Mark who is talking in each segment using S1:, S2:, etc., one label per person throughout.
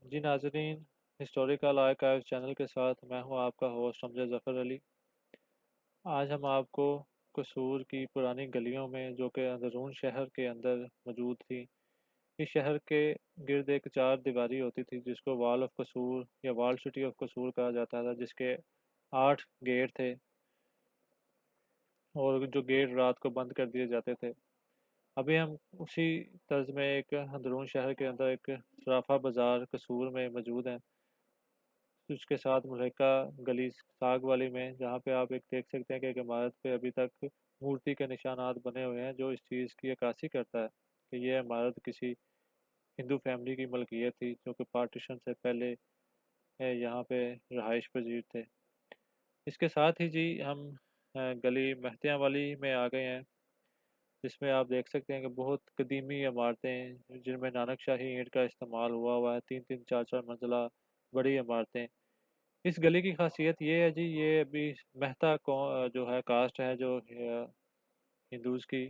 S1: जी नाजरीन, historical archive channel के साथ मैं हूं आपका होस्ट अमजद ज़फ़र अली। आज हम आपको कसूर की पुरानी गलियों में जो कि अंदरून शहर के अंदर मौजूद थी। इस शहर के गिर्द एक चार दीवारी होती थी जिसको वॉल ऑफ कसूर या वॉल सिटी ऑफ कसूर कहा जाता था, जिसके 8 गेट थे और जो गेट रात को बंद कर दिए जाते थे। अभी हम उसी तर्ज में एक अंदरून शहर के अंदर एक सराफा बाज़ार कसूर में मौजूद हैं, उसके साथ मुल्का गली साग वाली में, जहाँ पे आप एक देख सकते हैं कि एक इमारत पे अभी तक मूर्ति के निशानात बने हुए हैं, जो इस चीज़ की अक्कासी करता है कि यह इमारत किसी हिंदू फैमिली की मलकियत थी जो कि पार्टीशन से पहले यहाँ पे रहाइश पजीर थे। इसके साथ ही जी हम गली महतियाँ वाली में आ गए हैं, जिसमें आप देख सकते हैं कि बहुत कदीमी इमारतें हैं जिनमें नानक शाही ईंट का इस्तेमाल हुआ हुआ है। तीन तीन चार चार मंजिला बड़ी इमारतें। इस गली की खासियत ये है जी, ये अभी मेहता जो है कास्ट है जो हिंदूज़ की,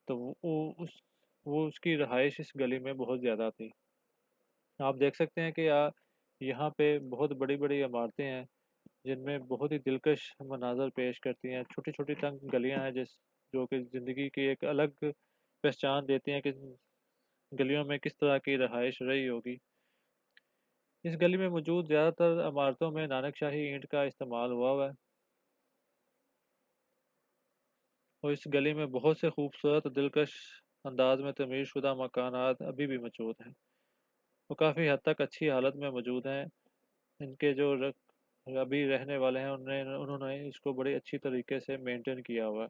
S1: तो वो उसकी रहाइश इस गली में बहुत ज़्यादा थी। आप देख सकते हैं कि यहाँ पे बहुत बड़ी बड़ी इमारतें हैं जिनमें बहुत ही दिलकश मनाजर पेश करती हैं। छोटी छोटी तंग गलियाँ हैं जो कि ज़िंदगी की एक अलग पहचान देती हैं कि गलियों में किस तरह की रहाइश रही होगी। इस गली में मौजूद ज़्यादातर इमारतों में नानक शाही ईंट का इस्तेमाल हुआ हुआ है और इस गली में बहुत से खूबसूरत दिलकश अंदाज में तमीर शुदा मकानात अभी भी मौजूद हैं। वो काफ़ी हद तक अच्छी हालत में मौजूद हैं। इनके जो अभी रहने वाले हैं उन्होंने इसको बड़ी अच्छी तरीके से मेंटेन किया हुआ है।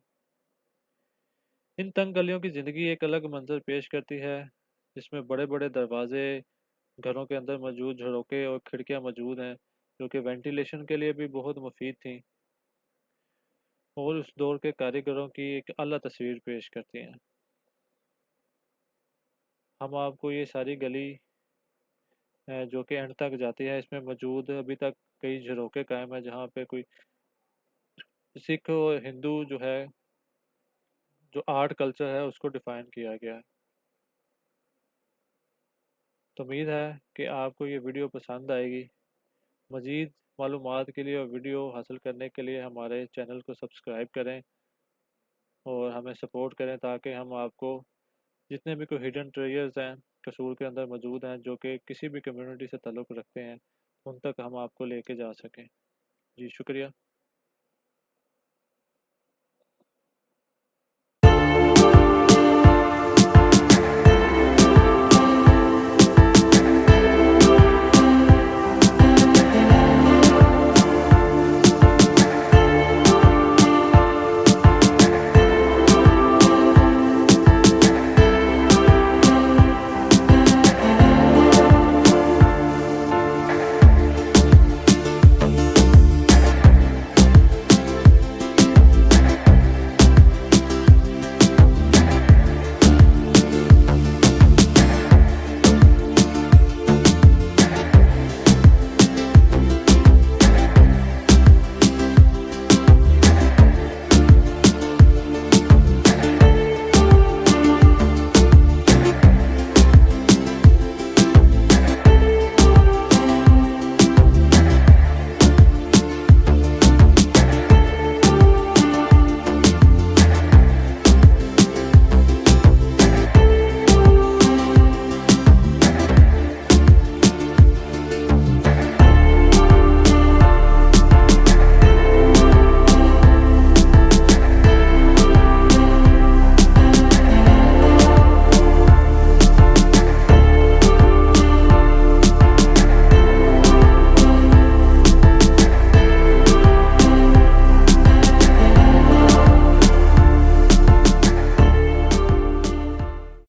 S1: इन तंग गलियों की ज़िंदगी एक अलग मंजर पेश करती है, जिसमें बड़े बड़े दरवाजे, घरों के अंदर मौजूद झरोके और खिड़कियां मौजूद हैं जो कि वेंटिलेशन के लिए भी बहुत मुफीद थीं और उस दौर के कारीगरों की एक अला तस्वीर पेश करती हैं। हम आपको ये सारी गली जो कि एंड तक जाती है, इसमें मौजूद अभी तक कई झरोके कायम हैं जहाँ पे कोई सिख और हिंदू जो है, जो आर्ट कल्चर है उसको डिफ़ाइन किया गया है। तो उम्मीद है कि आपको ये वीडियो पसंद आएगी। मज़ीद मालूमात के लिए और वीडियो हासिल करने के लिए हमारे चैनल को सब्सक्राइब करें और हमें सपोर्ट करें, ताकि हम आपको जितने भी कोई हिडन ट्रेजर्स हैं कसूर के अंदर मौजूद हैं जो कि किसी भी कम्युनिटी से ताल्लुक़ रखते हैं, उन तक हम आपको लेके जा सकें। जी शुक्रिया।